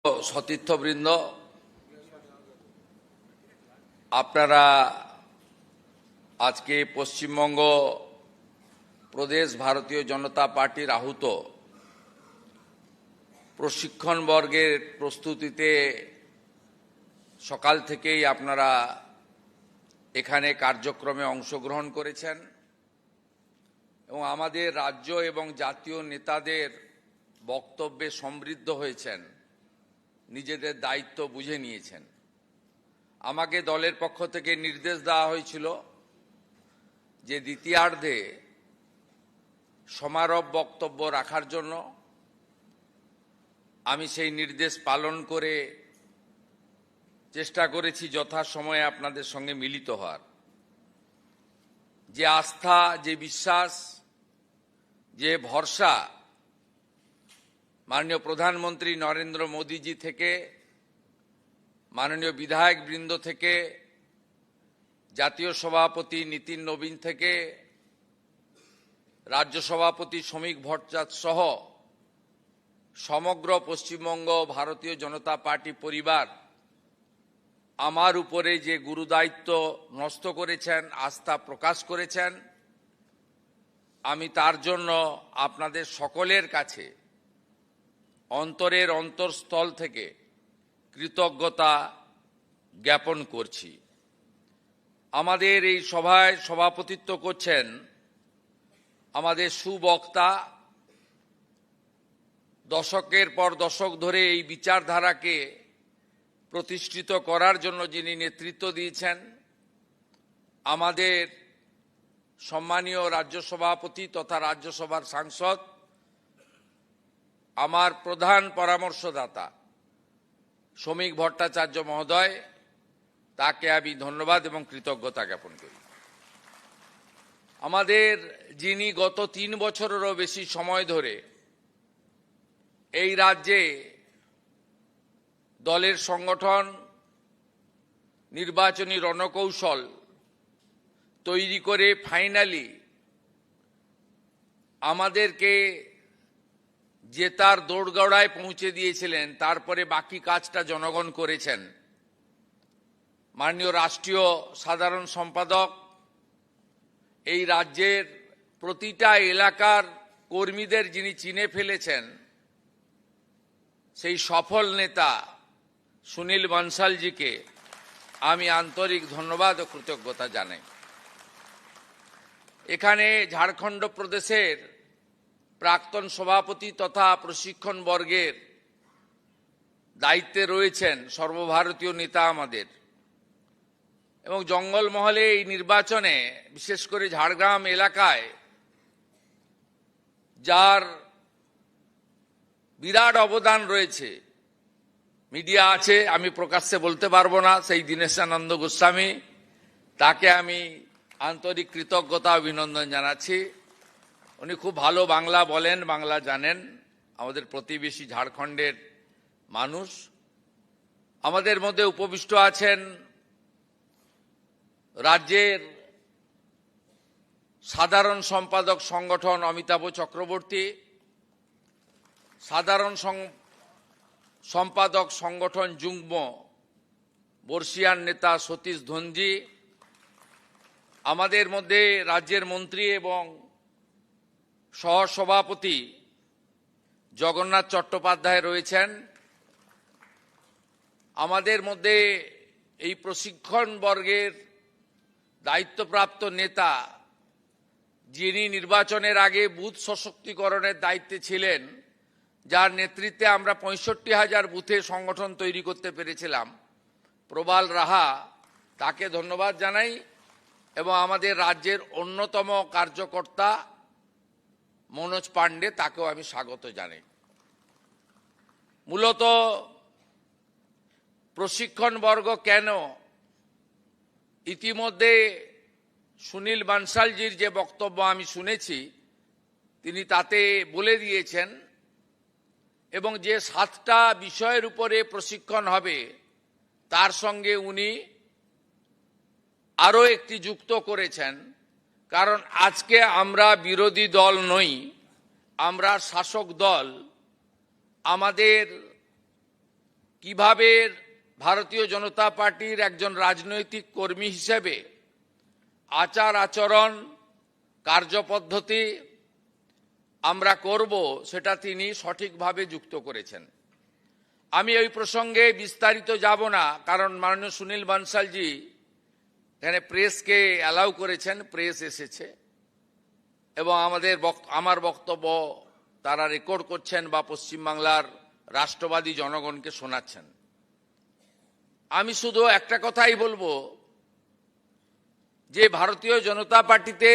সতীর্থবৃন্দ, আপনারা আজকে পশ্চিমবঙ্গ প্রদেশ ভারতীয় জনতা পার্টির আহুত প্রশিক্ষণ বর্গের প্রস্তুতিতে সকাল থেকেই আপনারা এখানে কার্যক্রমে অংশগ্রহণ করেছেন এবং আমাদের রাজ্য এবং জাতীয় নেতাদের বক্তব্যে সমৃদ্ধ হয়েছেন, নিজেদের দায়িত্ব বুঝে নিয়েছেন। আমাকে দলের পক্ষ থেকে নির্দেশ দেওয়া হয়েছিল যে দ্বিতীয়ার্ধে সমারোহ বক্তব্য রাখার জন্য। আমি সেই নির্দেশ পালন করে চেষ্টা করেছি যথাসময়ে আপনাদের সঙ্গে মিলিত হওয়ার। যে আস্থা, যে বিশ্বাস, যে ভরসা মাননীয় প্রধানমন্ত্রী নরেন্দ্র মোদীজি থেকে, মাননীয় বিধায়ক বৃন্দ থেকে, জাতীয় সভাপতি নীতিন নবীন থেকে, রাজ্য সভাপতি শ্রমিক ভট্টাচার্য সহ সমগ্র পশ্চিমবঙ্গ ভারতীয় জনতা পার্টি পরিবার আমার উপরে যে গুরুদায়িত্ব ন্যস্ত করেছেন, আস্থা প্রকাশ করেছেন, আমি তার জন্য আপনাদের সকলের কাছে অন্তরের অন্তঃস্থল থেকে কৃতজ্ঞতা জ্ঞাপন করছি। আমাদের এই সভায় সভাপতিত্ব করছেন আমাদের সুবক্তা, দশকের পর দশক ধরে এই বিচারধারাকে প্রতিষ্ঠিত করার জন্য যিনি নেতৃত্ব দিয়েছেন, আমাদের সম্মানীয় রাজ্য সভাপতি তথা রাজ্যসভার সাংসদ, আমার প্রধান পরামর্শদাতা শ্রমিক ভট্টাচার্য মহোদয়, তাকে আমি ধন্যবাদ এবং কৃতজ্ঞতা জ্ঞাপন করি। আমাদের যিনি গত 3 বছরেরও বেশি সময় ধরে এই রাজ্যে দলের সংগঠন, নির্বাচনী রণকৌশল তৈরি করে ফাইনালি আমাদেরকে জেতার দোরগোড়ায় পৌঁছে দিয়েছিলেন, তারপরে বাকি কাজটা জনগণ করেছেন। মাননীয় রাষ্ট্রীয় সাধারণ সম্পাদক, এই রাজ্যের প্রতিটা এলাকার কর্মীদের যিনি চিনে ফেলেছেন, সেই সফল নেতা সুনীল বানসালজিকে আমি আন্তরিক ধন্যবাদ ও কৃতজ্ঞতা জানাই। এখানে ঝাড়খণ্ড প্রদেশের প্রাক্তন সভাপতি তথা প্রশিক্ষণ বর্গের দায়িত্বে রয়েছেন সর্বভারতীয় নেতা আমাদের, এবং জঙ্গলমহলে এই নির্বাচনে বিশেষ করে ঝাড়গ্রাম এলাকায় যার বিরাট অবদান রয়েছে, মিডিয়া আছে, আমি প্রকাশ্যে বলতে পারবো না, সেই দীনেশানন্দ গোস্বামী, তাকে আমি আন্তরিক কৃতজ্ঞতা অভিনন্দন জানাচ্ছি। উনি খুব ভালো বাংলা বলেন, বাংলা জানেন, আমাদের প্রতিবেশী ঝাড়খণ্ডের মানুষ। আমাদের মধ্যে উপবিষ্ট আছেন রাজ্যের সাধারণ সম্পাদক সংগঠন অমিতাভ চক্রবর্তী, সাধারণ সম্পাদক সংগঠন যুগ্ম বর্ষিয়ান নেতা সতীশ ধনজি, আমাদের মধ্যে রাজ্যের মন্ত্রী এবং সহসভাপতি জগন্নাথ চট্টোপাধ্যায় রয়েছেন। আমাদের মধ্যে এই প্রশিক্ষণ বর্গের দায়িত্বপ্রাপ্ত নেতা, যিনি নির্বাচনের আগে বুথ সশক্তিকরণের দায়িত্বে ছিলেন, যার নেতৃত্বে আমরা 65,000 বুথে সংগঠন তৈরি করতে পেরেছিলাম, প্রবাল রাহা, তাকে ধন্যবাদ জানাই। এবং আমাদের রাজ্যের অন্যতম কার্যকর্তা মনোজ পাণ্ডে, তাকেও আমি স্বাগত জানাই। মূলত প্রশিক্ষণ বর্গ কেন, ইতিমধ্যে সুনীল বানসালজির যে বক্তব্য আমি শুনেছি, তিনি তাতে বলে দিয়েছেন, এবং যে 7টা বিষয়ের উপরে প্রশিক্ষণ হবে তার সঙ্গে উনি আরও একটি যুক্ত করেছেন। কারণ আজকে আমরা বিরোধী দল নই, আমরা শাসক দল। আমাদের কিভাবে ভারতীয় জনতা পার্টির একজন রাজনৈতিক কর্মী হিসেবে আচার আচরণ কার্যপদ্ধতি আমরা করব সেটা তিনি সঠিকভাবে যুক্ত করেছেন। আমি ওই প্রসঙ্গে বিস্তারিত যাব না, কারণ মাননীয় সুনীল বানসালজি এখানে প্রেসকে অ্যালাউ করেছেন, প্রেস এসেছে এবং আমার বক্তব্য তারা রেকর্ড করছেন বা পশ্চিমবাংলার রাষ্ট্রবাদী জনগণকে শোনাচ্ছেন। আমি শুধু একটা কথাই বলবো যে ভারতীয় জনতা পার্টিতে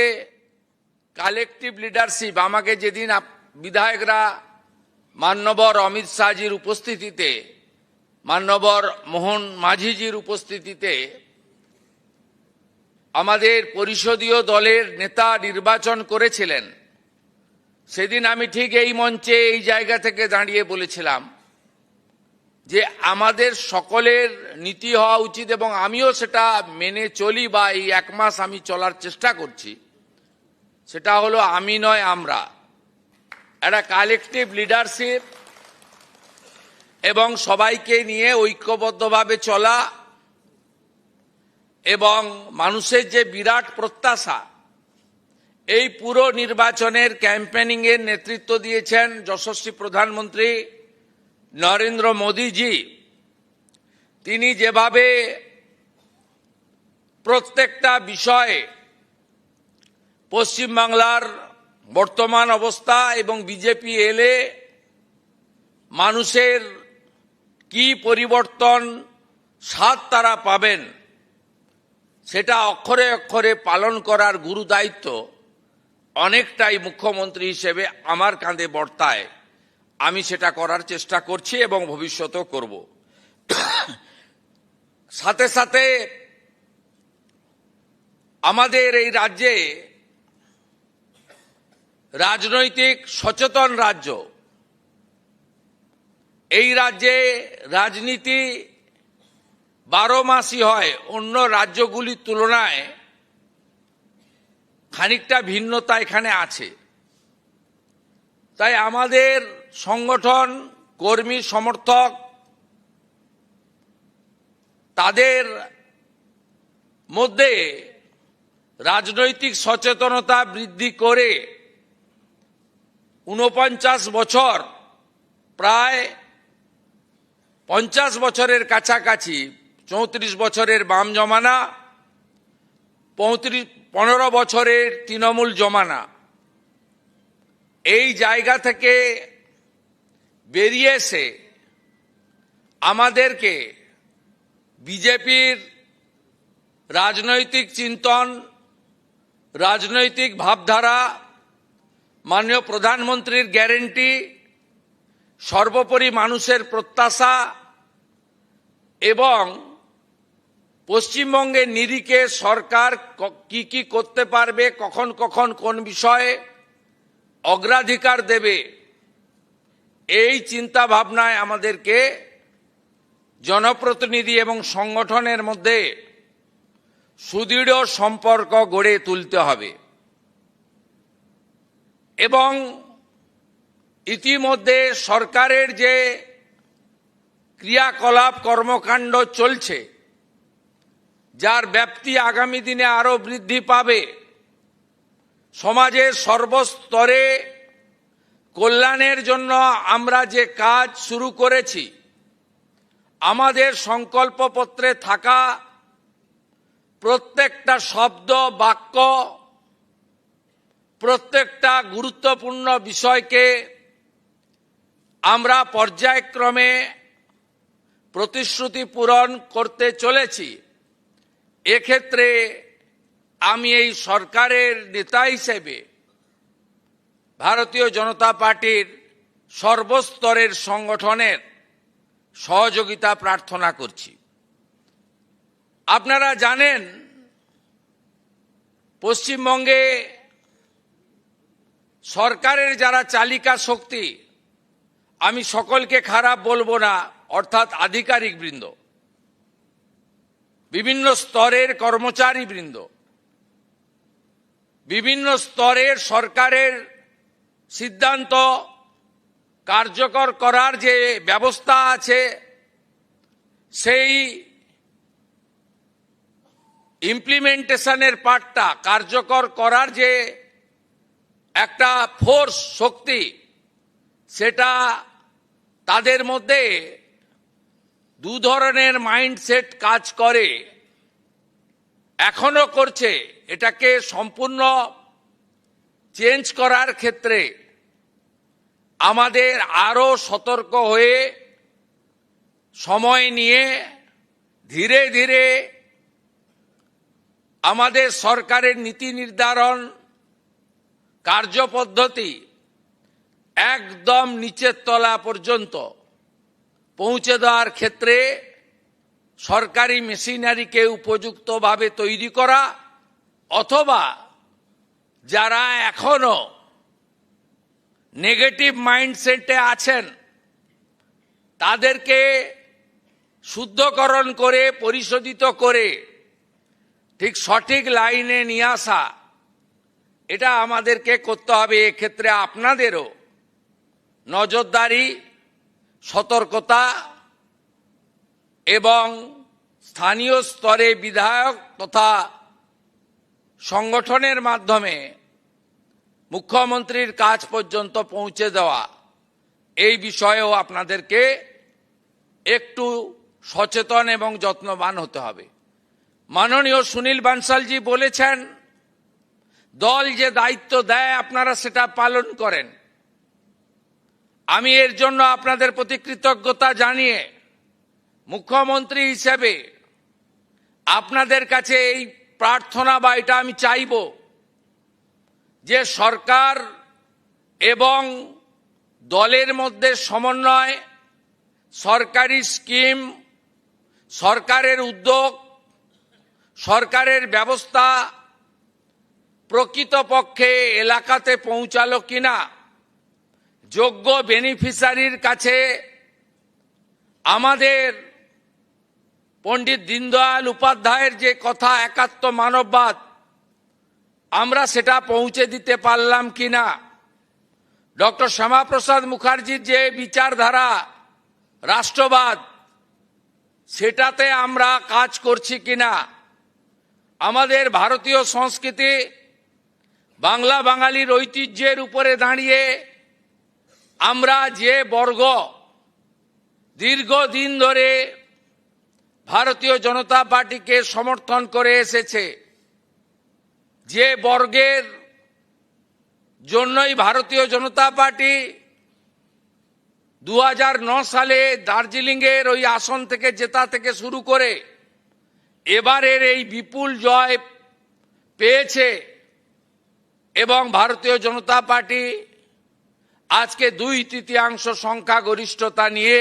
কালেকটিভ লিডারশিপ, আমাকে যেদিন বিধায়করা মান্যবর অমিত শাহজির উপস্থিতিতে, মান্যবর মোহন মাঝিজির উপস্থিতিতে আমাদের পরিষদীয় দলের নেতা নির্বাচন করেছিলেন, সেদিন আমি ঠিক এই মঞ্চে এই জায়গা থেকে দাঁড়িয়ে বলেছিলাম যে আমাদের সকলের নীতি হওয়া উচিত, এবং আমিও সেটা মেনে চলি বা এই 1 মাস আমি চলার চেষ্টা করছি। সেটা হলো আমি নয় আমরা, একটা কালেকটিভ লিডারশিপ এবং সবাইকে নিয়ে ঐক্যবদ্ধভাবে চলা, এবং মানুষের যে বিরাট প্রত্যাশা, এই পুরো নির্বাচনের ক্যাম্পেনিং এর নেতৃত্ব দিয়েছেন যশস্বী প্রধানমন্ত্রী নরেন্দ্র মোদীজি। তিনি যেভাবে প্রত্যেকটা বিষয়ে পশ্চিমবাংলার বর্তমান অবস্থা এবং বিজেপি এলে মানুষের কি পরিবর্তন স্বাদ তারা পাবেন, সেটা অক্ষরে অক্ষরে পালন করার গুরু দায়িত্ব অনেকটাই মুখ্যমন্ত্রী হিসেবে আমার কাঁধে বর্তায়। আমি সেটা করার চেষ্টা করছি এবং ভবিষ্যতেও করব। সাথে সাথে আমাদের এই রাজ্যে রাজনৈতিক সচেতন রাজ্য, এই রাজ্যে রাজনীতি 12 মাসই হয়, অন্য রাজ্যগুলির তুলনায় খানিকটা ভিন্নতা এখানে আছে। তাই আমাদের সংগঠন, কর্মী, সমর্থক, তাদের মধ্যে রাজনৈতিক সচেতনতা বৃদ্ধি করে 49 বছর, প্রায় 50 বছরের কাছাকাছি, 34 বছরের বাম জমানা, 15 বছরের তৃণমূল জমানা, এই জায়গা থেকে বেরিয়ে এসে আমাদেরকে বিজেপির রাজনৈতিক চিন্তন, রাজনৈতিক ভাবধারা, মাননীয় প্রধানমন্ত্রীর গ্যারেন্টি, সর্বোপরি মানুষের প্রত্যাশা এবং পশ্চিমবঙ্গের নিরিখে সরকার কি কি করতে পারবে, কখন কখন কোন বিষয়ে অগ্রাধিকার দেবে, এই চিন্তা ভাবনায় আমাদেরকে জনপ্রতিনিধি এবং সংগঠনের মধ্যে সুদৃঢ় সম্পর্ক গড়ে তুলতে হবে। এবং ইতিমধ্যে সরকারের যে ক্রিয়াকলাপ কর্মকাণ্ড চলছে, যার ব্যাপ্তি আগামী দিনে আরো বৃদ্ধি পাবে, সমাজের সর্বস্তরে কল্যাণের জন্য আমরা যে কাজ শুরু করেছি, আমাদের সংকল্পপত্রে থাকা প্রত্যেকটা শব্দ, বাক্য, প্রত্যেকটা গুরুত্বপূর্ণ বিষয়কে আমরা পর্যায়ক্রমে প্রতিশ্রুতি পূরণ করতে চলেছি। এক্ষেত্রে আমি এই সরকারের নেতা হিসেবে ভারতীয় জনতা পার্টির সর্বস্তরের সংগঠনের সহযোগিতা প্রার্থনা করছি। আপনারা জানেন, পশ্চিমবঙ্গে সরকারের যারা চালিকা শক্তি, আমি সকলকে খারাপ বলবো না, অর্থাৎ আধিকারিকবৃন্দ, বিভিন্ন স্তরের কর্মচারীবৃন্দ, বিভিন্ন স্তরের সরকারের সিদ্ধান্ত কার্যকর করার যে ব্যবস্থা আছে, সেই ইমপ্লিমেন্টেশনের পার্টটা কার্যকর করার যে একটা ফোর্স শক্তি, সেটা তাদের মধ্যে দু ধরনের মাইন্ডসেট কাজ করে, এখনো করছে। এটাকে সম্পূর্ণ চেঞ্জ করার ক্ষেত্রে আমাদের আরো সতর্ক হয়ে সময় নিয়ে ধীরে ধীরে আমাদের সরকারের নীতি নির্ধারণ কার্যপদ্ধতি একদম নিচের তলা পর্যন্ত পৌঁছে দেওয়ার ক্ষেত্রে সরকারি মেশিনারিকে উপযুক্তভাবে তৈরি করা, অথবা যারা এখনো নেগেটিভ মাইন্ডসেটে আছেন তাদেরকে শুদ্ধকরণ করে পরিশোধিত করে ঠিক সঠিক লাইনে নিয়ে আসা, এটা আমাদেরকে করতে হবে। এক্ষেত্রে আপনাদেরও নজরদারি, সতর্কতা এবং স্থানীয় স্তরে বিধায়ক তথা সংগঠনের মাধ্যমে মুখ্যমন্ত্রীর কাছ পর্যন্ত পৌঁছে দেওয়া, এই বিষয়েও আপনাদেরকে একটু সচেতন এবং যত্নবান হতে হবে। মাননীয় সুনীল বানসালজি বলেছেন, দল যে দায়িত্ব দেয় আপনারা সেটা পালন করেন। আমি এর জন্য আপনাদের প্রতি কৃতজ্ঞতা জানিয়ে মুখ্যমন্ত্রী হিসেবে আপনাদের কাছে এই প্রার্থনা বা এটা আমি চাইব যে সরকার এবং দলের মধ্যে সমন্বয়, সরকারি স্কিম, সরকারের উদ্যোগ, সরকারের ব্যবস্থা প্রকৃতপক্ষে এলাকাতে পৌঁছালো কিনা, যোগ্য বেনিফিশিয়ারির কাছে আমাদের পণ্ডিত দীনদয়াল উপাধ্যায়ের যে কথা একাত্ম মানববাদ, আমরা সেটা পৌঁছে দিতে পারলাম কিনা, ডক্টর শ্যামাপ্রসাদ মুখার্জির যে বিচারধারা রাষ্ট্রবাদ, সেটাতে আমরা কাজ করছি কিনা, আমাদের ভারতীয় সংস্কৃতি বাংলা বাঙালির ঐতিহ্যের উপরে দাঁড়িয়ে আমরা যে বর্গ দীর্ঘদিন ধরে ভারতীয় জনতা পার্টিকে সমর্থন করে এসেছে, যে বর্গের জন্যই ভারতীয় জনতা পার্টি 2009 সালে দার্জিলিংয়ের ওই আসন থেকে জেতা থেকে শুরু করে এবারের এই বিপুল জয় পেয়েছে, এবং ভারতীয় জনতা পার্টি আজকে 2/3 সংখ্যাগরিষ্ঠতা নিয়ে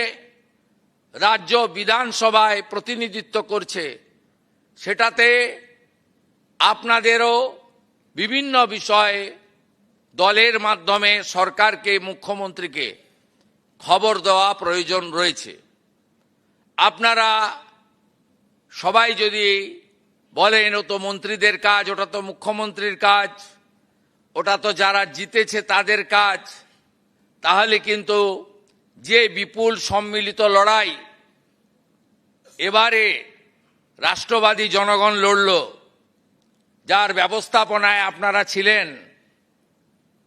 রাজ্য বিধানসভায় প্রতিনিধিত্ব করছে। সেটাতে আপনাদেরও বিভিন্ন বিষয়ে দলের মাধ্যমে সরকারকে, মুখ্যমন্ত্রীকে খবর দেওয়া প্রয়োজন রয়েছে। আপনারা সবাই যদি বলেন ও তো মন্ত্রীদের কাজ, ওটা তো মুখ্যমন্ত্রীর কাজ, ওটা তো যারা জিতেছে তাদের কাজ, তাহলে কিন্তু যে বিপুল সম্মিলিত লড়াই এবারে রাষ্ট্রবাদী জনগণ লড়ল, যার ব্যবস্থাপনায় আপনারা ছিলেন,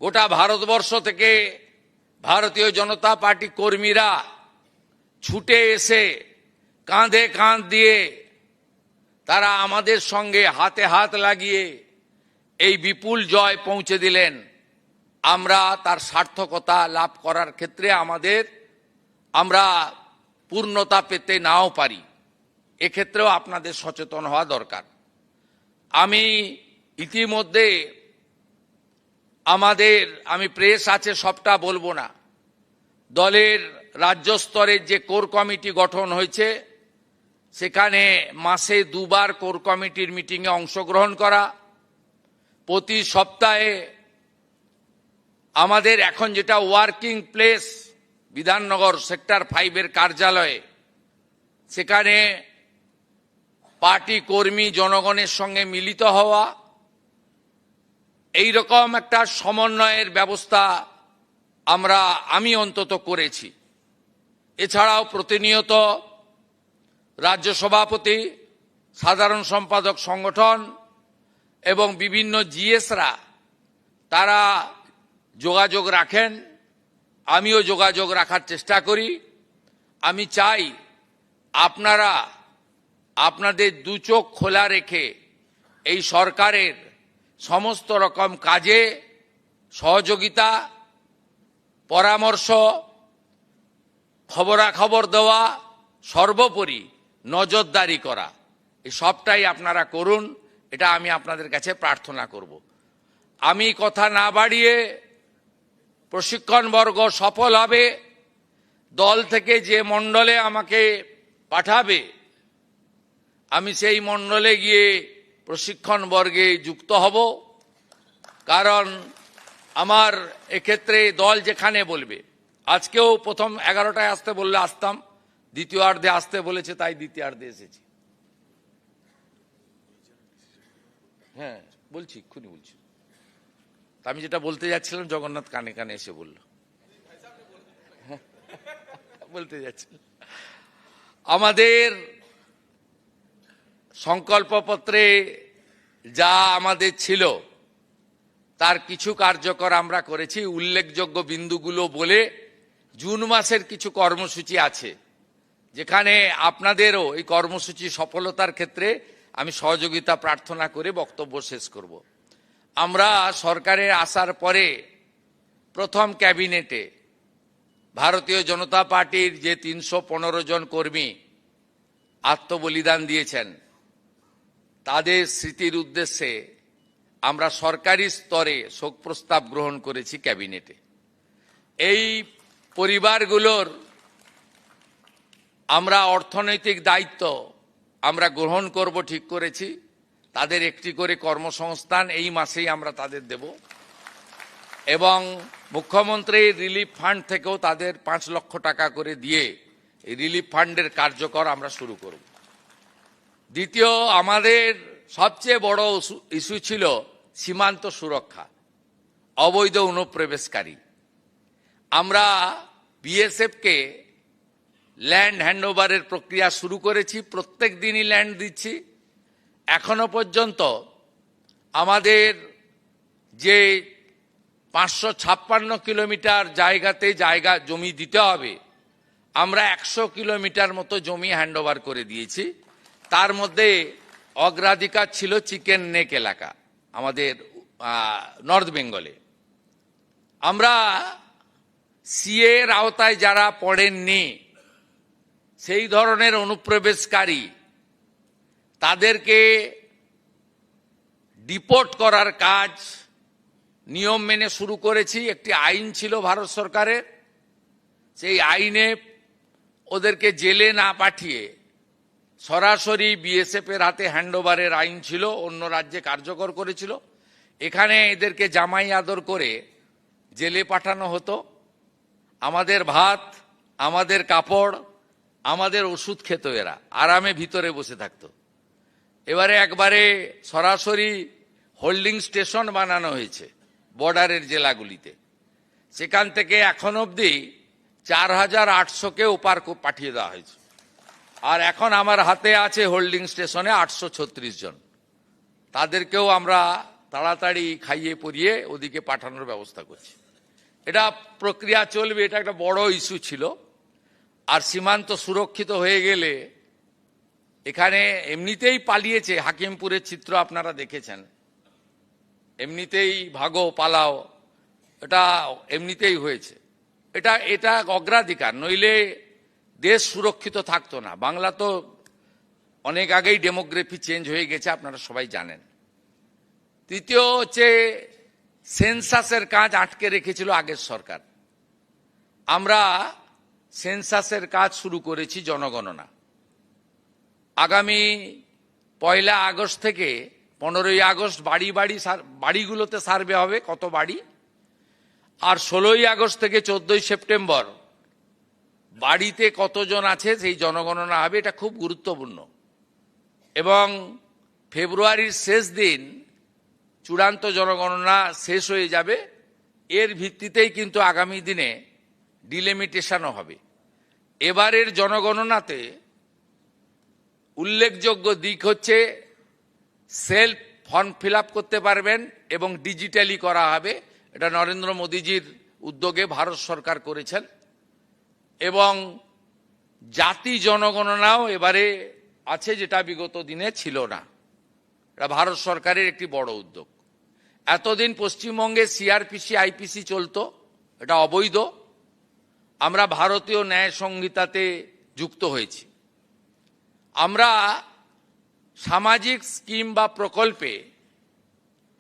গোটা ভারতবর্ষ থেকে ভারতীয় জনতা পার্টি কর্মীরা ছুটে এসে কাঁধে কাঁধ দিয়ে তারা আমাদের সঙ্গে হাতে হাত লাগিয়ে এই বিপুল জয় পৌঁছে দিলেন। আমরা তার সার্থকতা লাভ করার ক্ষেত্রে আমরা পূর্ণতা পেতে নাও পারি, এক্ষেত্রেও আপনাদের সচেতন হওয়া দরকার। আমি ইতিমধ্যে আমি প্রেস আছে সবটা বলবো না, দলের রাজ্য স্তরের যে কোর কমিটি গঠন হয়েছে, সেখানে মাসে 2 বার কোর কমিটির মিটিংয়ে অংশগ্রহণ করা, প্রতি সপ্তাহে আমাদের এখন যেটা ওয়ার্কিং প্লেস বিধাননগর সেক্টর 5-এর কার্যালয়ে, সেখানে পার্টি কর্মী জনগণের সঙ্গে মিলিত হওয়া, এই রকম একটা সমন্বয়ের ব্যবস্থা আমি অন্তত করেছি। এছাড়াও প্রতিনিয়ত রাজ্য সভাপতি, সাধারণ সম্পাদক সংগঠন এবং বিভিন্ন জিএসরা তারা যোগাযোগ রাখেন, আমিও যোগাযোগ রাখার চেষ্টা করি। আমি চাই আপনারা আপনাদের দু চোখ খোলা রেখে এই সরকারের সমস্ত রকম কাজে সহযোগিতা, পরামর্শ, খবরাখবর দেওয়া, সর্বোপরি নজরদারি করা, এই সবটাই আপনারা করুন। এটা আমি আপনাদের কাছে প্রার্থনা করব। আমি কথা না বাড়িয়ে, প্রশিক্ষণবর্গ সফল হবে, দল থেকে যে মণ্ডলে আমাকে পাঠাবে আমি সেই মণ্ডলে গিয়ে প্রশিক্ষণবর্গে যুক্ত হব। কারণ আমার এক্ষেত্রে দল যেখানে বলবে, আজকেও প্রথম 11টায় আসতে বললে আসতাম, দ্বিতীয়ার্ধে আসতে বলেছে তাই দ্বিতীয়ার্ধে এসেছি। হ্যাঁ বলছি, এক্ষুনি বলছি। আমি যেটা বলতে যাচ্ছিলাম জগন্নাথ কানে কানে এসে বলল, বলতে যাচ্ছিল। আমাদের সংকল্পপত্রে যা আমাদের ছিল তার কিছু কার্যকর আমরা করেছি। উল্লেখযোগ্য বিন্দুগুলো বলে, জুন মাসের কিছু কর্মসূচি আছে যেখানে আপনাদেরও এই কর্মসূচি সফলতার ক্ষেত্রে আমি সহযোগিতা প্রার্থনা করে বক্তব্য শেষ করব। আমরা সরকারে আসার পরে প্রথম ক্যাবিনেটে ভারতীয় জনতা পার্টির যে 315 জন কর্মী আত্মবলিদান দিয়েছেন তাদের স্মৃতির উদ্দেশ্যে আমরা সরকারি স্তরে শোক প্রস্তাব গ্রহণ করেছি ক্যাবিনেটে। এই পরিবারগুলোর আমরা অর্থনৈতিক দায়িত্ব আমরা গ্রহণ করব ঠিক করেছি। তাদের একটি করে কর্মসংস্থান এই মাসেই আমরা তাদের দেব এবং মুখ্যমন্ত্রীর রিলিফ ফান্ড থেকেও তাদের 5 লক্ষ টাকা করে দিয়ে এই রিলিফ ফান্ডের কার্যকর আমরা শুরু করব। দ্বিতীয়, আমাদের সবচেয়ে বড় ইস্যু ছিল সীমান্ত সুরক্ষা, অবৈধ অনুপ্রবেশকারী। আমরা বিএসএফকে ল্যান্ড হ্যান্ডওভারের প্রক্রিয়া শুরু করেছি, প্রত্যেক দিনই ল্যান্ড দিচ্ছি। এখনো পর্যন্ত আমাদের যে 556 কিলোমিটার জায়গাতে জায়গা জমি দিতে হবে, আমরা 100 কিলোমিটার মতো জমি হ্যান্ডওভার করে দিয়েছি। তার মধ্যে অগ্রাধিকার ছিল চিকেন নেক এলাকা আমাদের নর্থ বেঙ্গলে। আমরা সিএ এর আওতায় যারা পড়েননি সেই ধরনের অনুপ্রবেশকারী তাদেরকে ডিপোর্ট করার কাজ নিয়ম মেনে শুরু করেছি। একটি আইন ছিল ভারত সরকারের, সেই আইনে ওদেরকে জেলে না পাঠিয়ে সরাসরি বিএসএফ এর হাতে হ্যান্ডওভারের আইন ছিল, অন্য রাজ্যে কার্যকর করেছিল। এখানে এদেরকে জামাই আদর করে জেলে পাঠানো হতো। আমাদের ভাত, আমাদের কাপড়, আমাদের ওষুধ খেত, এরা আরামে ভিতরে বসে থাকতো। এবারে একবারে সরাসরি হোল্ডিং স্টেশন বানানো হয়েছে বর্ডারের জেলাগুলিতে। সেখান থেকে এখন অবধি 4800কে ওপার পাঠিয়ে দেওয়া হয়েছে। আর এখন আমার হাতে আছে হোল্ডিং স্টেশনে 836 জন। তাদেরকেও আমরা তাড়াতাড়ি খাইয়ে পরিয়ে ওদিকে পাঠানোর ব্যবস্থা করছি। এটা প্রক্রিয়া চলবে, এটা একটা বড় ইস্যু ছিল। আর সীমান্ত সুরক্ষিত হয়ে গেলে, এখানে এমনিতেই পালিয়েছে, হাকিমপুরের চিত্র আপনারা দেখেছেন, এমনিতেই ভাগো পালাও, এটা এমনিতেই হয়েছে। এটা অগ্রাধিকার, নইলে দেশ সুরক্ষিত থাকতো না। বাংলা তো অনেক আগেই ডেমোগ্রাফি চেঞ্জ হয়ে গেছে, আপনারা সবাই জানেন। তৃতীয় হচ্ছে সেন্সাসের কাজ আটকে রেখেছিল আগের সরকার। আমরা সেন্সাসের কাজ শুরু করেছি, জনগণনা। আগামী 1 আগস্ট থেকে 15 আগস্ট বাড়িগুলোতে সার্ভে হবে, কত বাড়ি। আর 16 আগস্ট থেকে 14 সেপ্টেম্বর বাড়িতে কতজন আছে সেই জনগণনা হবে। এটা খুব গুরুত্বপূর্ণ। এবং ফেব্রুয়ারির শেষ দিন চূড়ান্ত জনগণনা শেষ হয়ে যাবে। এর ভিত্তিতেই কিন্তু আগামী দিনে ডিলিমিটেশনও হবে। এবারের জনগণনাতে উল্লেখযোগ্য দিক হচ্ছে সেলফ ফর্ম ফিল আপ করতে পারবেন এবং ডিজিটালি করা হবে। এটা নরেন্দ্র মোদীজির উদ্যোগে ভারত সরকার করেছেন। এবং জাতি জনগণনাও এবারে আছে, যেটা বিগত দিনে ছিল না। এটা ভারত সরকারের একটি বড় উদ্যোগ। এতদিন পশ্চিমবঙ্গে সিআরপিসি আইপিসি চলতো, এটা অবৈধ। আমরা ভারতীয় ন্যায় সংহিতাতে যুক্ত হয়েছি। আমরা সামাজিক স্কিম বা প্রকল্পে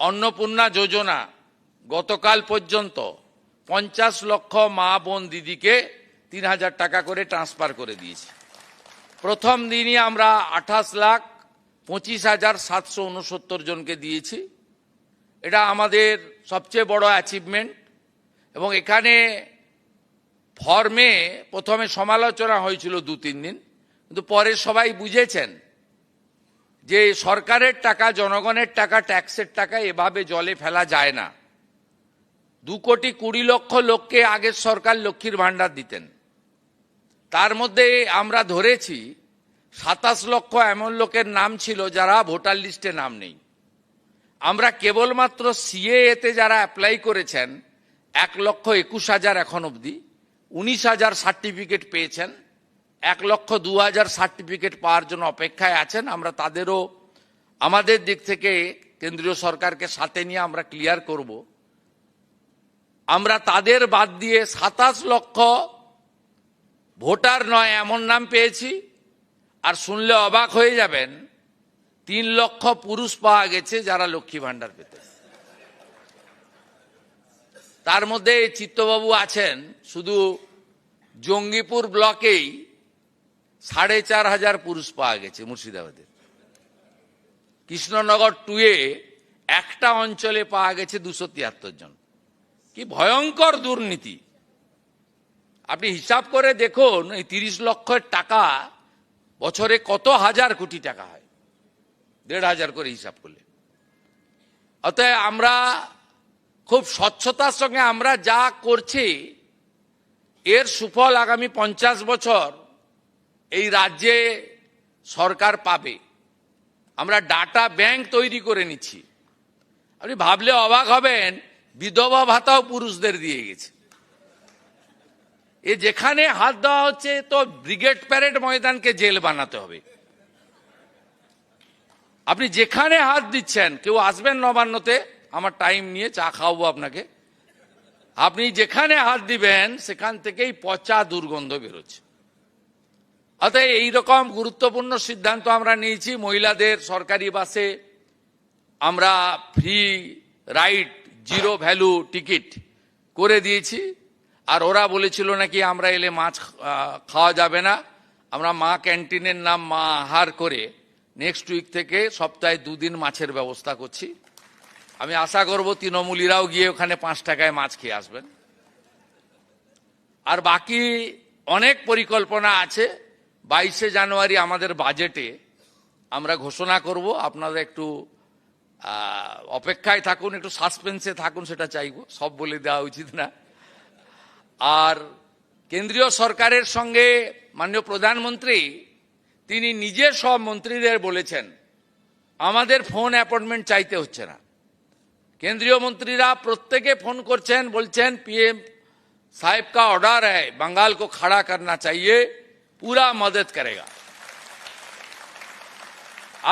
অন্নপূর্ণা যোজনা গতকাল পর্যন্ত 50 লক্ষ মা বোন দিদিকে 3000 টাকা করে ট্রান্সফার করে দিয়েছি। প্রথম দিনই আমরা 28,25,769 জনকে দিয়েছি। এটা আমাদের সবচেয়ে বড় অ্যাচিভমেন্ট। এবং এখানে ফর্মে প্রথমে সমালোচনা হয়েছিল 2-3 দিন, কিন্তু পরে সবাই বুঝেছেন যে সরকারের টাকা, জনগণের টাকা, ট্যাক্সের টাকা এভাবে জলে ফেলা যায় না। 2,20,00,000 লোককে আগের সরকার লক্ষ্মীর ভাণ্ডার দিতেন। তার মধ্যে আমরা ধরেছি 27 লক্ষ এমন লোকের নাম ছিল যারা ভোটার লিস্টে নাম নেই। আমরা কেবলমাত্র সিএএতে যারা অ্যাপ্লাই করেছেন 1,21,000 এখন অবধি, 19,000 সার্টিফিকেট পেয়েছেন, 1,02,000 সার্টিফিকেট পাওয়ার জন্য অপেক্ষায় আছেন। আমরা তাদেরও আমাদের দিক থেকে কেন্দ্রীয় সরকারকে সাথে নিয়ে আমরা ক্লিয়ার করব। আমরা তাদের বাদ দিয়ে 27 লক্ষ ভোটার নয় এমন নাম পেয়েছি। আর শুনলে অবাক হয়ে যাবেন, 3 লক্ষ পুরুষ পাওয়া গেছে যারা লক্ষ্মী ভাণ্ডার পেতে। তার মধ্যে চিত্তবাবু আছেন। শুধু জঙ্গিপুর ব্লকেই 4,500 পুরুষ পাওয়া গেছে মুর্শিদাবাদের। কৃষ্ণনগর 2-এ একটা অঞ্চলে পাওয়া গেছে 273 জন। কি ভয়ঙ্কর দুর্নীতি! আপনি হিসাব করে দেখুন, এই 30 লক্ষের টাকা বছরে কত হাজার কোটি টাকা হয়, 1,500 করে হিসাব করলে। অতএব আমরা খুব স্বচ্ছতার সঙ্গে আমরা যা করছি, এর সুফল আগামী 50 বছর এই রাজ্যে সরকার পাবে। আমরা ডাটা ব্যাংক তৈরি করে নিচ্ছি। আপনি ভাবলে অবাক হবেন, বিধবা ভাতাও পুরুষদের দিয়ে গেছে। এ যেখানে হাত দেওয়া হচ্ছে তো ব্রিগেড প্যারেড ময়দানকে জেল বানাতে হবে। আপনি যেখানে হাত দিচ্ছেন, কেউ আসবেন নবান্নতে, আমার টাইম নিয়ে চা খাওয়াবো আপনাকে, আপনি যেখানে হাত দিবেন সেখান থেকেই পচা দুর্গন্ধ বেরোচ্ছে। অতএব এইরকম গুরুত্বপূর্ণ সিদ্ধান্ত আমরা নিয়েছি। মহিলাদের সরকারি বাসে আমরা ফ্রি রাইড, 0 ভ্যালু টিকিট করে দিয়েছি। আর ওরা বলেছিল নাকি আমরা এলে মাছ খাওয়া যাবে না। আমরা মা ক্যান্টিনের নাম মা আহার করে নেক্সট উইক থেকে সপ্তাহে 2 দিন মাছের ব্যবস্থা করছি। আমি আশা করব তৃণমূলীরাও গিয়ে ওখানে 5 টাকায় মাছ খেয়ে আসবেন। আর বাকি অনেক পরিকল্পনা আছে। 22শে জানুয়ারি আমাদের বাজেটে আমরা ঘোষণা করব। আপনারা একটু অপেক্ষায় থাকুন, একটু সাসপেন্সে থাকুন, সেটা চাইব। সব বলে দেওয়া উচিত না। আর কেন্দ্রীয় সরকারের সঙ্গে মাননীয় প্রধানমন্ত্রী তিনি নিজে সব মন্ত্রীদের বলেছেন আমাদের ফোন অ্যাপয়েন্টমেন্ট চাইতে হচ্ছে না। केंद्रीय मंत्रीरा प्रत्येके फोन करছেন, বলছেন पीएम साहब का ऑर्डर है, बंगाल को खड़ा करना चाहिए, पूरा मदद करेगा।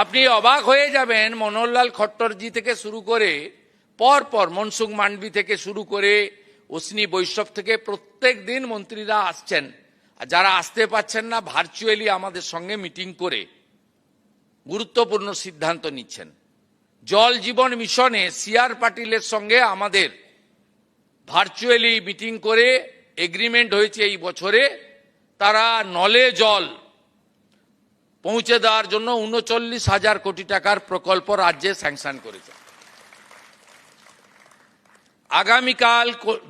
আপনি অবাক হয়ে যাবেন, মনোহরলাল খট্টরজি থেকে শুরু করে পর মনসুখ মান্ডবি থেকে শুরু করে অশ্বিনী বৈষ্ণব থেকে প্রত্যেক দিন মন্ত্রীরা আসছেন। আর যারা আসতে পারছেন না, ভার্চুয়ালি আমাদের সঙ্গে মিটিং করে গুরুত্বপূর্ণ সিদ্ধান্ত নিচ্ছেন। জল জীবন মিশনে সিআর পাটিলের সঙ্গে আমাদের ভার্চুয়ালি মিটিং করে এগ্রিমেন্ট হয়েছে এই বছরে তারা নলে জল পৌঁছে দেওয়ার জন্য ৩৯,০০০ কোটি টাকার প্রকল্প রাজ্যে স্যাংশন করেছে। আগামীকাল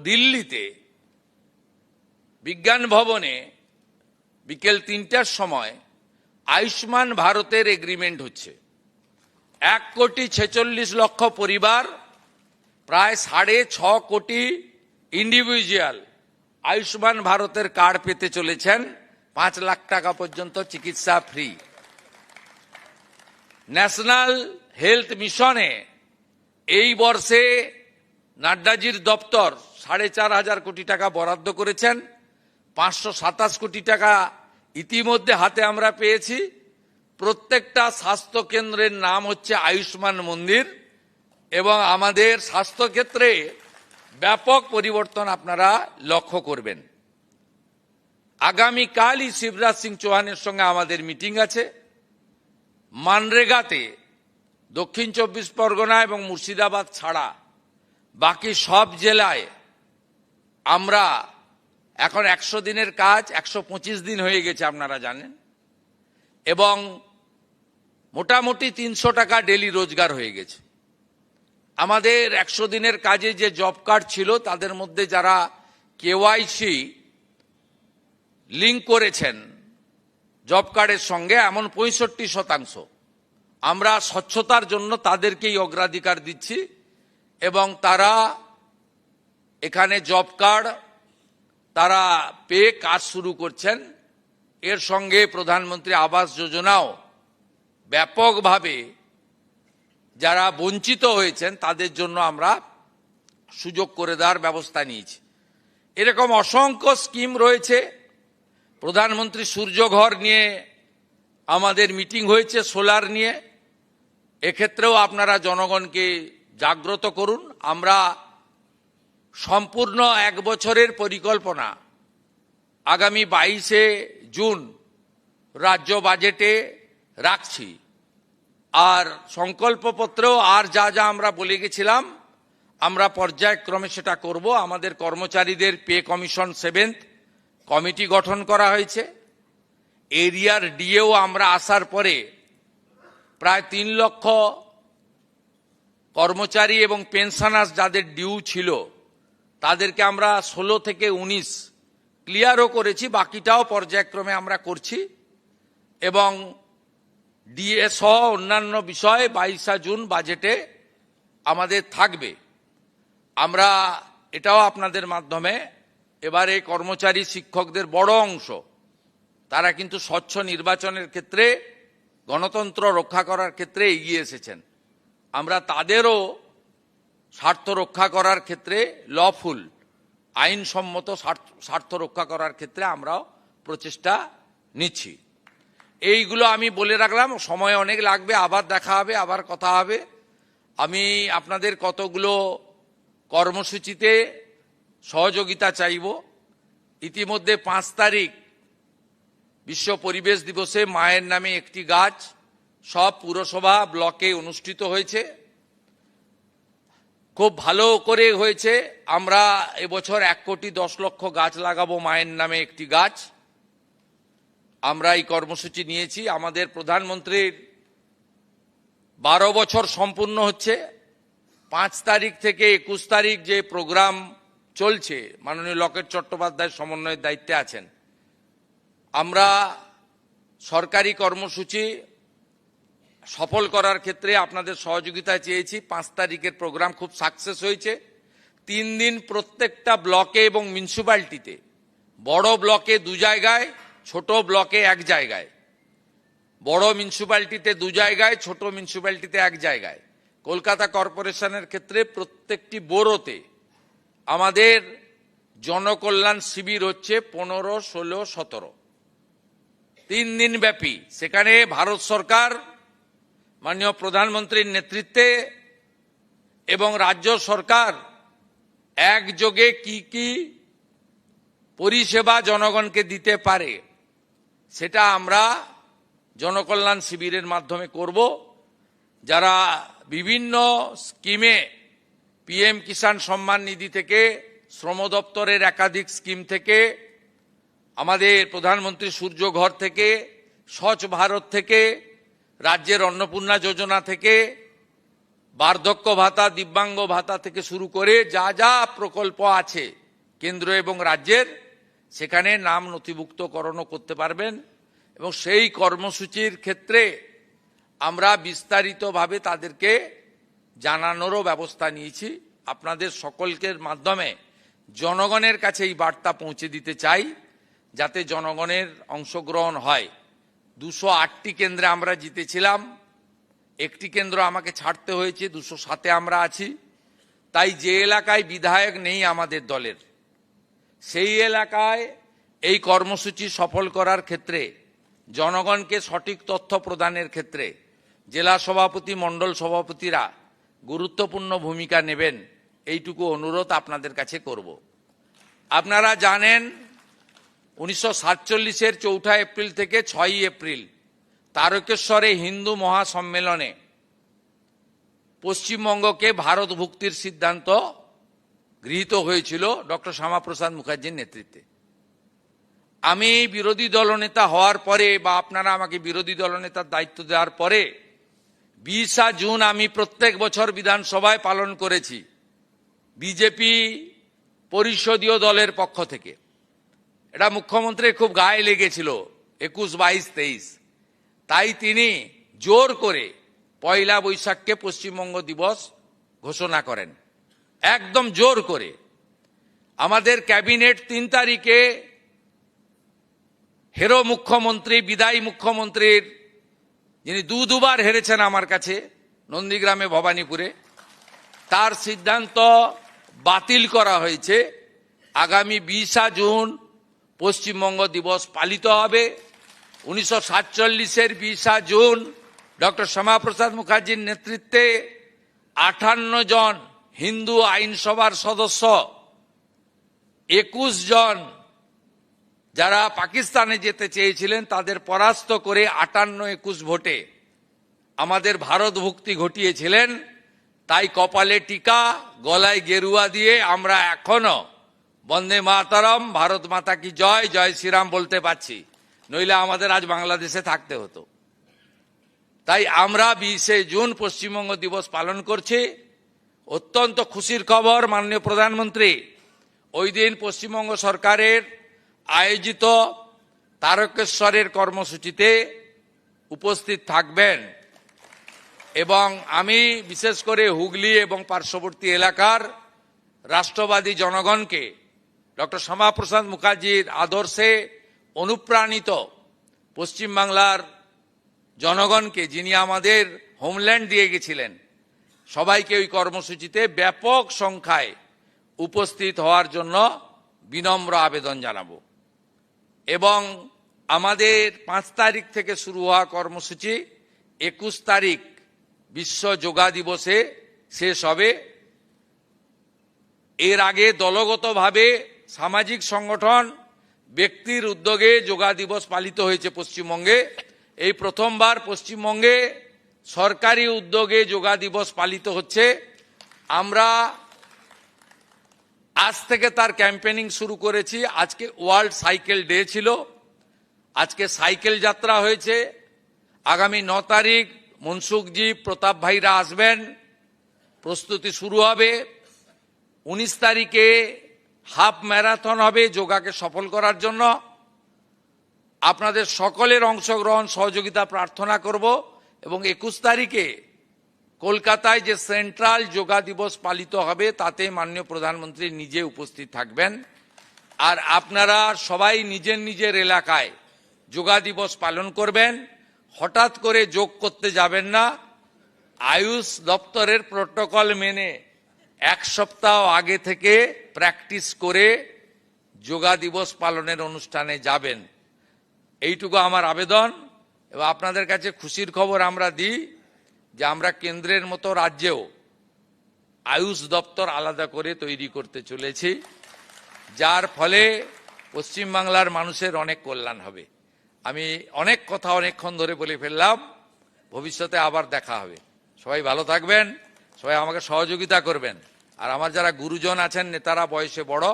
দিল্লিতে বিজ্ঞান ভবনে বিকেল ৩টার সময় আয়ুষ্মান ভারতের এগ্রিমেন্ট হচ্ছে। ১,৪৬,০০,০০০ পরিবার, প্রায় ৬.৫ কোটি ইন্ডিভিজুয়াল আয়ুষ্মান ভারতের কার্ড পেতে চলেছেন। ৫ লাখ টাকা পর্যন্ত চিকিৎসা ফ্রি। ন্যাশনাল হেলথ মিশনে এই বর্ষে নাড্ডাজির দপ্তর 4,500 কোটি টাকা বরাদ্দ করেছেন। 527 কোটি টাকা ইতিমধ্যে হাতে আমরা পেয়েছি। প্রত্যেকটা স্বাস্থ্য কেন্দ্রের নাম হচ্ছে আয়ুষ্মান মন্দির এবং আমাদের স্বাস্থ্যক্ষেত্রে ব্যাপক পরিবর্তন আপনারা লক্ষ্য করবেন। আগামীকালই শিবরাজ সিং চৌহানের সঙ্গে আমাদের মিটিং আছে। মানরেগাতে দক্ষিণ 24 পরগনা এবং মুর্শিদাবাদ ছাড়া বাকি সব জেলায় আমরা এখন 100 দিনের কাজ 125 দিন হয়ে গেছে আপনারা জানেন, এবং মোটামুটি 300 টাকা ডেলি রোজগার হয়ে গেছে। আমাদের 100 দিনের কাজে যে জব কার্ড ছিল তাদের মধ্যে যারা কেওয়াইসি লিঙ্ক করেছেন জব কার্ডের সঙ্গে, এমন 65%। আমরা স্বচ্ছতার জন্য তাদেরকেই অগ্রাধিকার দিচ্ছি এবং তারা এখানে জব কার্ড তারা পেয়ে কাজ শুরু করছেন। এর সঙ্গে প্রধানমন্ত্রী আবাস যোজনাও ব্যাপকভাবে যারা বঞ্চিত হয়েছেন তাদের জন্য আমরা সুযোগ করে দেওয়ার ব্যবস্থা নিয়েছি। এরকম অসংখ্য স্কিম রয়েছে। প্রধানমন্ত্রী সূর্যঘর নিয়ে আমাদের মিটিং হয়েছে, সোলার নিয়ে। এক্ষেত্রেও আপনারা জনগণকে জাগ্রত করুন। আমরা সম্পূর্ণ 1 বছরের পরিকল্পনা আগামী 22শে জুন রাজ্য বাজেটে রাখছি। আর সংকল্পপত্রেও আর যা যা আমরা বলে গেছিলাম আমরা পর্যায়ক্রমে সেটা করব। আমাদের কর্মচারীদের পে কমিশন 7th কমিটি গঠন করা হয়েছে। এরিয়ার ডিএও আমরা আসার পরে প্রায় 3 লক্ষ কর্মচারী এবং পেনশনার্স যাদের ডিউ ছিল তাদেরকে আমরা 16 থেকে 19 ক্লিয়ারও করেছি, বাকিটাও পর্যায়ক্রমে আমরা করছি। এবং ডিএ সহ অন্যান্য বিষয় 22শে জুন বাজেটে আমাদের থাকবে। আমরা এটাও আপনাদের মাধ্যমে এবারে কর্মচারী শিক্ষকদের বড় অংশ তারা কিন্তু স্বচ্ছ নির্বাচনের ক্ষেত্রে গণতন্ত্র রক্ষা করার ক্ষেত্রে এগিয়ে এসেছেন। আমরা তাদেরও স্বার্থ রক্ষা করার ক্ষেত্রে লফুল আইনসম্মত স্বার্থ রক্ষা করার ক্ষেত্রে আমরাও প্রচেষ্টা নিচ্ছি। এইগুলো আমি বলে রাখলাম, সময় অনেক লাগবে, আবার দেখা হবে, আবার কথা হবে। আমি আপনাদের কতগুলো কর্মসূচিতে সহযোগিতা চাইব। ইতিমধ্যে 5 তারিখ বিশ্ব পরিবেশ দিবসে মায়ের নামে একটি গাছ সব পুরসভা ব্লকে অনুষ্ঠিত হয়েছে, খুব ভালো করে হয়েছে। আমরা এবছর 1,10,00,000 গাছ লাগাবো মায়ের নামে একটি গাছ। আমরা এই কর্মসূচি নিয়েছি। আমাদের প্রধানমন্ত্রীর 12 বছর সম্পূর্ণ হচ্ছে। 5 তারিখ থেকে 21 তারিখ যে প্রোগ্রাম চলছে, মাননীয় লকেট চট্টোপাধ্যায় সমন্বয়ের দায়িত্বে আছেন। আমরা সরকারি কর্মসূচি সফল করার ক্ষেত্রে আপনাদের সহযোগিতা চেয়েছি। 5 তারিখের প্রোগ্রাম খুব সাকসেস হয়েছে। 3 দিন প্রত্যেকটা ব্লকে এবং মিউনিসিপ্যালিটিতে, বড় ব্লকে 2 জায়গায়, ছোট ব্লকে 1 জায়গায়, বড় মিউনিসিপ্যালিটিতে 2 জায়গায়, ছোট মিউনিসিপ্যালিটিতে 1 জায়গায়। কলকাতা কর্পোরেশনের ক্ষেত্রে প্রত্যেকটি বোরোতে আমাদের জনকল্যাণ শিবির হচ্ছে 15, 16, 17, 3 দিন ব্যাপী। সেখানে ভারত সরকার মাননীয় প্রধানমন্ত্রীর নেতৃত্বে এবং রাজ্য সরকার একযোগে কি কি পরিষেবা জনগণকে দিতে পারে সেটা আমরা জনকল্যাণ শিবিরের মাধ্যমে করব। যারা বিভিন্ন স্কিমে পিএম কিষাণ সম্মান নিধি থেকে, শ্রম দপ্তরের একাধিক স্কিম থেকে, আমাদের প্রধানমন্ত্রী সূর্যঘর থেকে, স্বচ্ছ ভারত থেকে, রাজ্যের অন্নপূর্ণা যোজনা থেকে, বার্ধক্য ভাতা, দিব্যাঙ্গ ভাতা থেকে শুরু করে যা যা প্রকল্প আছে কেন্দ্র এবং রাজ্যের, সেখানে নাম নথিভুক্তকরণও করতে পারবেন। এবং সেই কর্মসূচির ক্ষেত্রে আমরা বিস্তারিতভাবে তাদেরকে জানানোরও ব্যবস্থা নিয়েছি। আপনাদের সকলের মাধ্যমে জনগণের কাছে এই বার্তা পৌঁছে দিতে চাই যাতে জনগণের অংশগ্রহণ হয়। 208টি কেন্দ্রে আমরা জিতেছিলাম, একটি কেন্দ্র আমাকে ছাড়তে হয়েছে, 207-এ আমরা আছি। তাই যে এলাকায় বিধায়ক নেই আমাদের দলের, সেই এলাকায় এই কর্মসূচি সফল করার ক্ষেত্রে, জনগণকে সঠিক তথ্য প্রদানের ক্ষেত্রে জেলা সভাপতি, মণ্ডল সভাপতিরা গুরুত্বপূর্ণ ভূমিকা নেবেন, এইটুকু অনুরোধ আপনাদের কাছে করব। আপনারা জানেন 1947-এর 4 এপ্রিল থেকে 6 এপ্রিল তারকেশ্বরে হিন্দু মহাসম্মেলনে পশ্চিমবঙ্গকে ভারতভুক্তির সিদ্ধান্ত গৃহীত হয়েছিল ডক্টর শ্যামাপ্রসাদ মুখার্জির নেতৃত্বে। আমি বিরোধী দলনেতা হওয়ার পরে, বা আপনারা আমাকে বিরোধী দলনেতার দায়িত্ব দেওয়ার পরে 20 জুন আমি প্রত্যেক বছর বিধানসভায় পালন করেছি বিজেপি পরিষদীয় দলের পক্ষ থেকে। এটা মুখ্যমন্ত্রীর খুব গায়ে লেগেছিল 21, 22, 23। তাই তিনি জোর করে 1 বৈশাখকে পশ্চিমবঙ্গ দিবস ঘোষণা করেন, একদম জোর করে। আমাদের ক্যাবিনেট 3 তারিখে হেরো মুখ্যমন্ত্রী, বিদায়ী মুখ্যমন্ত্রীর, যিনি দুবার হেরেছেন আমার কাছে নন্দীগ্রামে, ভবানীপুরে, তার সিদ্ধান্ত বাতিল করা হয়েছে। আগামী 20 জুন পশ্চিমবঙ্গ দিবস পালিত হবে। 1947-এর 20 জুন ডক্টর শ্যামাপ্রসাদ মুখার্জির নেতৃত্বে 58 জন হিন্দু আইনসভার সদস্য, 21 জন যারা পাকিস্তানে যেতে চেয়েছিলেন তাদের পরাস্ত করে 58-21 ভোটে আমাদের ভারতভুক্তি ঘটিয়েছিলেন। তাই কপালে টিকা, গলায় গেরুয়া দিয়ে আমরা এখনো বন্দে মাতরম, ভারত মাতা কি জয়, জয় শ্রীরাম বলতে পারছি, নইলে আমাদের আজ বাংলাদেশে থাকতে হতো। তাই আমরা 20 জুন পশ্চিমবঙ্গ দিবস পালন করছি। অত্যন্ত খুশির খবর, মাননীয় প্রধানমন্ত্রী ওই দিন পশ্চিমবঙ্গ সরকারের আয়োজিত তারকেশ্বরের কর্মসূচিতে উপস্থিত থাকবেন এবং আমি বিশেষ করে হুগলি এবং পার্শ্ববর্তী এলাকার রাষ্ট্রবাদী জনগণকে ডক্টর শ্যামাপ্রসাদ মুখার্জির আদর্শে অনুপ্রাণিত পশ্চিমবাংলার জনগণকে, যিনি আমাদের হোমল্যান্ড দিয়ে গেছিলেন, সবাইকে ওই কর্মসূচিতে ব্যাপক সংখ্যায় উপস্থিত হওয়ার জন্য বিনম্র আবেদন জানাবো। এবং আমাদের 5 তারিখ থেকে শুরু হওয়া কর্মসূচি 21 তারিখ বিশ্ব যোগা দিবসে শেষ হবে। এর আগে দলগতভাবে সামাজিক সংগঠন, ব্যক্তির উদ্যোগে যোগা দিবস পালিত হয়েছে পশ্চিমবঙ্গে। এই প্রথমবার পশ্চিমবঙ্গে সরকারি উদ্যোগে যোগা দিবস পালিত হচ্ছে। আমরা আজ থেকে তার ক্যাম্পেনিং শুরু করেছি। আজকে ওয়ার্ল্ড সাইকেল ডে ছিল, আজকে সাইকেল যাত্রা হয়েছে। আগামী 9 তারিখ মনসুখজি, প্রতাপ ভাইরা আসবেন, প্রস্তুতি শুরু হবে। 19 তারিখে হাফ ম্যারাথন হবে যোগাকে সফল করার জন্য। আপনাদের সকলের অংশগ্রহণ, সহযোগিতা প্রার্থনা করব। এবং 21 তারিখে কলকাতায় যে সেন্ট্রাল যোগা দিবস পালিত হবে তাতে মাননীয় প্রধানমন্ত্রী নিজে উপস্থিত থাকবেন। আর আপনারা সবাই নিজের নিজের এলাকায় যোগা দিবস পালন করবেন। হঠাৎ করে যোগ করতে যাবেন না, আয়ুষ দপ্তরের প্রোটোকল মেনে 1 সপ্তাহ আগে থেকে প্র্যাকটিস করে যোগা দিবস পালনের অনুষ্ঠানে যাবেন, এইটুকু আমার আবেদন। এবং আপনাদের কাছে খুশির খবর আমরা দিই যে আমরা কেন্দ্রের মতো রাজ্যেও আয়ুষ দপ্তর আলাদা করে তৈরি করতে চলেছি, যার ফলে পশ্চিমবাংলার মানুষের অনেক কল্যাণ হবে। আমি অনেক কথা অনেকক্ষণ ধরে বলে ফেললাম, ভবিষ্যতে আবার দেখা হবে। সবাই ভালো থাকবেন, সবাই আমাকে সহযোগিতা করবেন। আর আমার যারা গুরুজন আছেন, নেতারা, বয়সে বড়,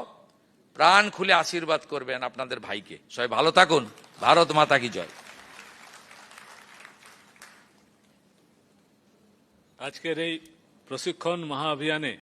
প্রাণ খুলে আশীর্বাদ করবেন আপনাদের ভাইকে। সবাই ভালো থাকুন। ভারত মাতা কি জয়। আজকের এই প্রশিক্ষণ মহাঅভিযানে